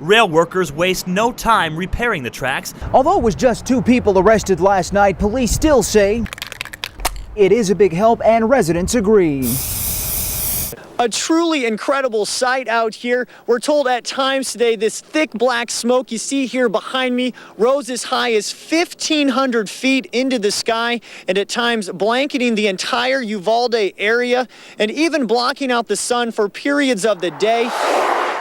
Rail workers waste no time repairing the tracks. Although it was just 2 people arrested last night, police still say it is a big help and residents agree. A truly incredible sight out here. We're told at times today this thick black smoke you see here behind me rose as high as 1,500 feet into the sky, and at times blanketing the entire Uvalde area and even blocking out the sun for periods of the day.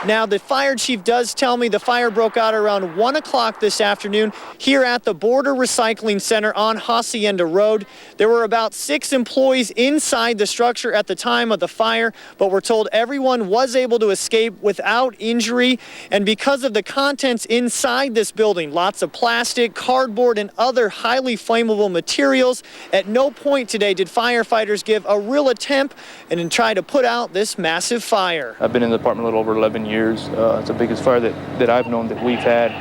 Now, the fire chief does tell me the fire broke out around 1 o'clock this afternoon here at the Border Recycling Center on Hacienda Road. There were about 6 employees inside the structure at the time of the fire, but we're told everyone was able to escape without injury. And because of the contents inside this building, lots of plastic, cardboard, and other highly flammable materials, at no point today did firefighters give a real attempt and try to put out this massive fire. I've been in the department a little over 11 years. It's the biggest fire that I've known that we've had,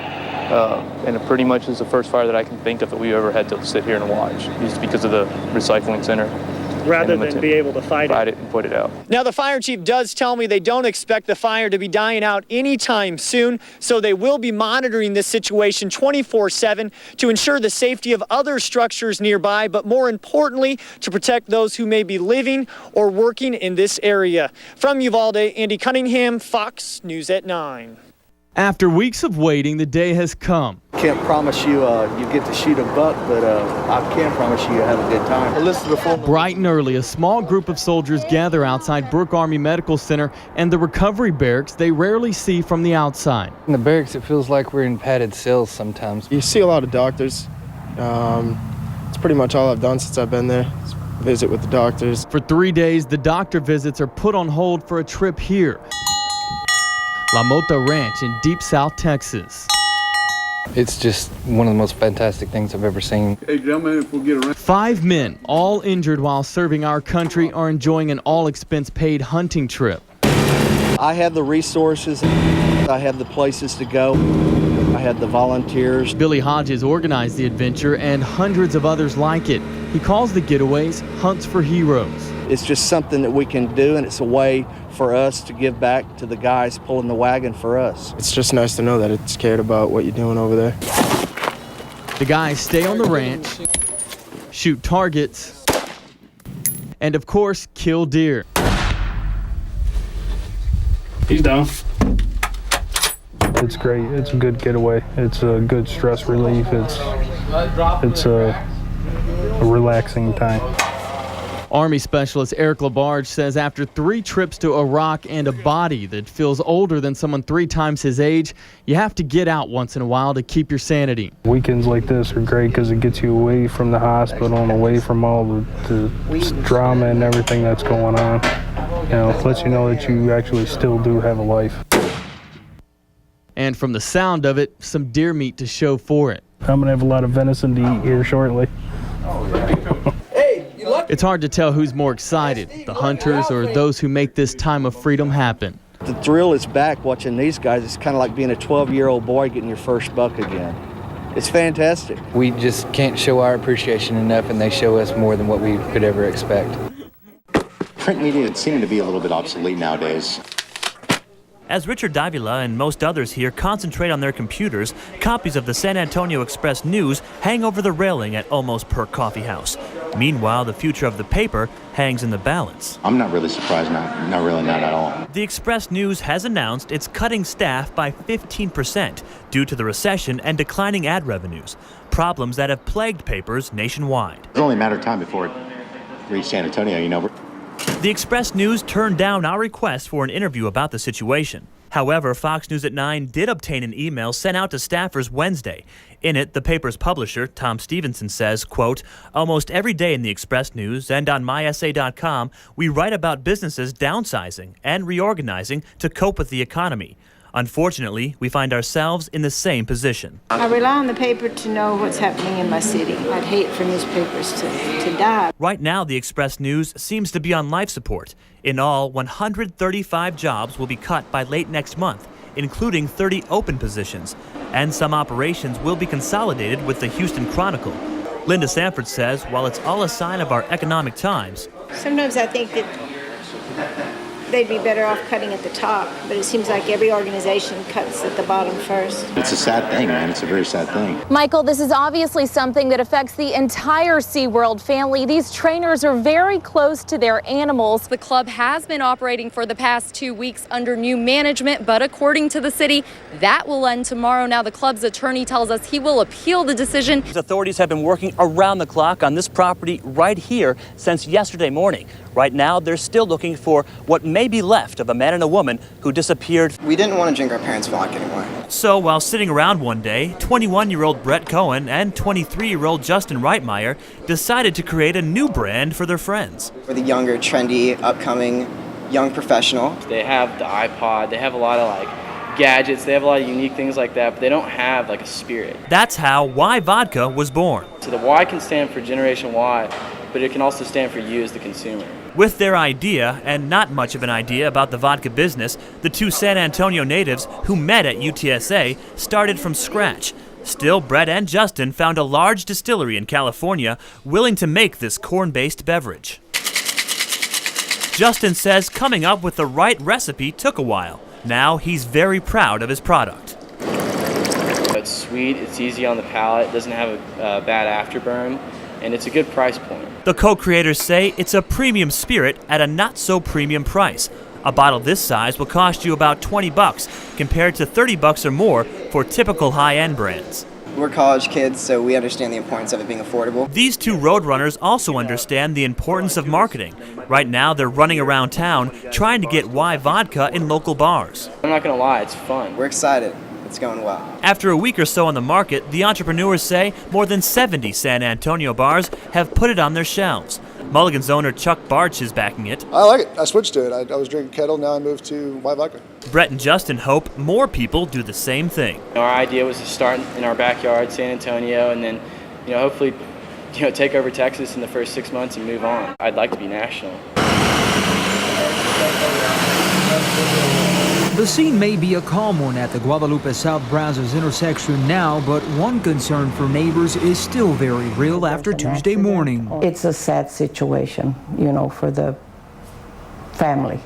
and it pretty much is the first fire that I can think of that we ever had to sit here and watch, just because of the recycling center. Rather than be able to fight it and put it out. Now, the fire chief does tell me they don't expect the fire to be dying out anytime soon, so they will be monitoring this situation 24/7 to ensure the safety of other structures nearby, but more importantly, to protect those who may be living or working in this area. From Uvalde, Andy Cunningham, Fox News at 9. After weeks of waiting, the day has come. Can't promise you you get to shoot a buck, but I can promise you have a good time. Bright and early, a small group of soldiers gather outside Brooke Army Medical Center and the recovery barracks they rarely see from the outside. In the barracks, it feels like we're in padded cells sometimes. You see a lot of doctors. It's pretty much all I've done since I've been there. Visit with the doctors. For 3 days, the doctor visits are put on hold for a trip here. La Mota Ranch in deep South Texas. It's just one of the most fantastic things I've ever seen. Hey, gentlemen, if we'll get around. 5 men, all injured while serving our country, are enjoying an all-expense-paid hunting trip. I have the resources. I have the places to go. I have the volunteers. Billy Hodges organized the adventure and hundreds of others like it. He calls the getaways hunts for heroes. It's just something that we can do, and it's a way for us to give back to the guys pulling the wagon for us. It's just nice to know that it's cared about what you're doing over there. The guys stay on the ranch, shoot targets, and of course, kill deer. He's down. It's great. It's a good getaway. It's a good stress relief. It's a relaxing time. Army Specialist Eric Labarge says after 3 trips to Iraq and a body that feels older than someone 3 times his age, you have to get out once in a while to keep your sanity. Weekends like this are great because it gets you away from the hospital and away from all the drama and everything that's going on. You know, it lets you know that you actually still do have a life. And from the sound of it, some deer meat to show for it. I'm going to have a lot of venison to eat here shortly. It's hard to tell who's more excited, the hunters or those who make this time of freedom happen. The thrill is back watching these guys. It's kind of like being a 12-year-old boy getting your first buck again. It's fantastic. We just can't show our appreciation enough, and they show us more than what we could ever expect. Print media is seeming to be a little bit obsolete nowadays. As Richard Davila and most others here concentrate on their computers, copies of the San Antonio Express News hang over the railing at almost per coffee house. Meanwhile, the future of the paper hangs in the balance. I'm not really surprised, not at all. The Express News has announced it's cutting staff by 15% due to the recession and declining ad revenues, problems that have plagued papers nationwide. It's only a matter of time before it reached San Antonio, you know. The Express News turned down our request for an interview about the situation. However, Fox News at 9 did obtain an email sent out to staffers Wednesday. In it, the paper's publisher, Tom Stevenson, says, quote, "Almost every day in the Express News and on mysa.com, we write about businesses downsizing and reorganizing to cope with the economy. Unfortunately, we find ourselves in the same position. I rely on the paper to know what's happening in my city. I'd hate for newspapers to die." Right now, the Express News seems to be on life support. In all, 135 jobs will be cut by late next month, including 30 open positions, and some operations will be consolidated with the Houston Chronicle. Linda Sanford says while it's all a sign of our economic times, sometimes I think that they'd be better off cutting at the top, but it seems like every organization cuts at the bottom first. It's a sad thing, man. It's a very sad thing. Michael, this is obviously something that affects the entire SeaWorld family. These trainers are very close to their animals. The club has been operating for the past 2 weeks under new management, but according to the city, that will end tomorrow. Now, the club's attorney tells us he will appeal the decision. Authorities have been working around the clock on this property right here since yesterday morning. Right now, they're still looking for what may be left of a man and a woman who disappeared. We didn't want to drink our parents' vodka anymore. So while sitting around one day, 21-year-old Brett Cohen and 23-year-old Justin Reitmeyer decided to create a new brand for their friends. We're the younger, trendy, upcoming, young professional. They have the iPod, they have a lot of gadgets, they have a lot of unique things like that, but they don't have a spirit. That's how Y Vodka was born. So the Y can stand for Generation Y, but it can also stand for you as the consumer. With their idea, and not much of an idea about the vodka business, the two San Antonio natives who met at UTSA started from scratch. Still, Brett and Justin found a large distillery in California willing to make this corn-based beverage. Justin says coming up with the right recipe took a while. Now he's very proud of his product. It's sweet, it's easy on the palate, it doesn't have a bad afterburn, and it's a good price point. The co-creators say it's a premium spirit at a not-so-premium price. A bottle this size will cost you about $20 compared to $30 or more for typical high-end brands. We're college kids, so we understand the importance of it being affordable. These two roadrunners also understand the importance of marketing. Right now, they're running around town trying to get Y Vodka in local bars. I'm not gonna lie, it's fun. We're excited. It's going well. After a week or so on the market, the entrepreneurs say more than 70 San Antonio bars have put it on their shelves. Mulligan's owner Chuck Barch is backing it. I like it. I switched to it. I was drinking Kettle, now I moved to Y Vodka. Brett and Justin hope more people do the same thing. Our idea was to start in our backyard, San Antonio, and then, hopefully, take over Texas in the first 6 months and move on. I'd like to be national. The scene may be a calm one at the Guadalupe South Brazos intersection now, but one concern for neighbors is still very real after Tuesday morning. It's a sad situation, for the family.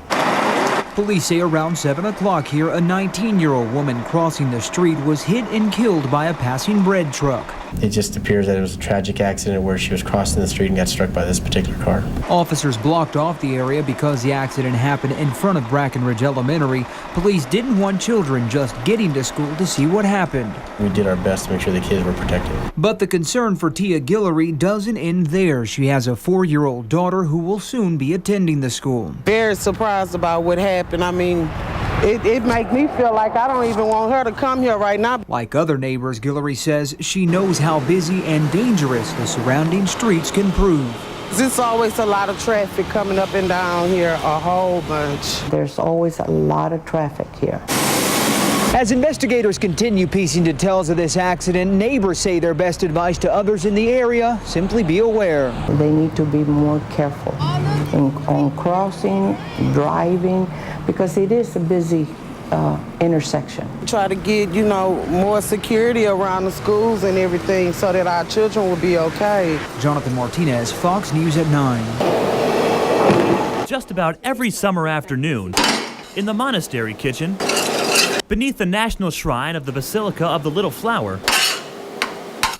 Police say around 7 o'clock here, a 19-year-old woman crossing the street was hit and killed by a passing bread truck. It just appears that it was a tragic accident where she was crossing the street and got struck by this particular car. Officers blocked off the area because the accident happened in front of Brackenridge Elementary. Police didn't want children just getting to school to see what happened. We did our best to make sure the kids were protected. But the concern for Tia Guillory doesn't end there. She has a 4-year-old daughter who will soon be attending the school. Very surprised about what happened. I mean, it makes me feel like I don't even want her to come here right now. Like other neighbors, Guillory says she knows how busy and dangerous the surrounding streets can prove. There's always a lot of traffic coming up and down here, a whole bunch. There's always a lot of traffic here. As investigators continue piecing details of this accident, neighbors say their best advice to others in the area, simply be aware. They need to be more careful on crossing, driving, because it is a busy intersection. Try to get, more security around the schools and everything so that our children will be okay. Jonathan Martinez, Fox News at 9. Just about every summer afternoon, in the monastery kitchen, beneath the National Shrine of the Basilica of the Little Flower,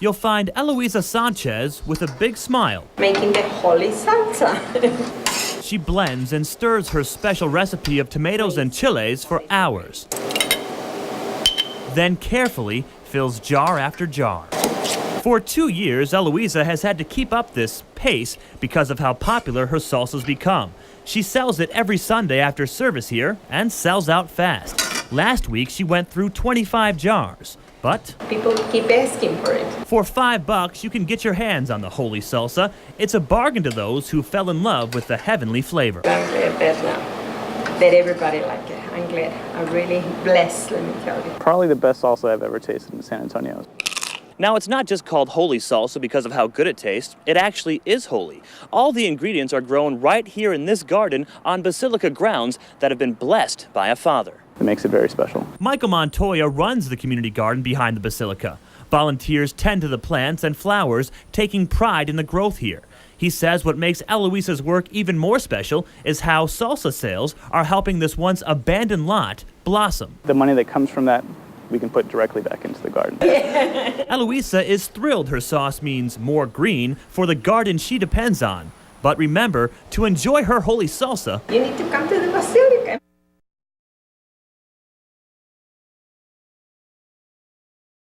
you'll find Eloisa Sanchez with a big smile. Making the holy salsa. She blends and stirs her special recipe of tomatoes and chiles for hours. Then carefully fills jar after jar. For 2 years, Eloisa has had to keep up this pace because of how popular her salsa's become. She sells it every Sunday after service here and sells out fast. Last week, she went through 25 jars. But people keep asking for it. For $5, you can get your hands on the holy salsa. It's a bargain to those who fell in love with the heavenly flavor. I'm glad that everybody liked it. I'm glad. I'm really blessed, let me tell you. Probably the best salsa I've ever tasted in San Antonio. Now, it's not just called holy salsa because of how good it tastes. It actually is holy. All the ingredients are grown right here in this garden on Basilica grounds that have been blessed by a father. It makes it very special. Michael Montoya runs the community garden behind the Basilica. Volunteers tend to the plants and flowers, taking pride in the growth here. He says what makes Eloisa's work even more special is how salsa sales are helping this once abandoned lot blossom. The money that comes from that, we can put directly back into the garden. Eloisa is thrilled her sauce means more green for the garden she depends on. But remember, to enjoy her holy salsa, You need to come to the basilica.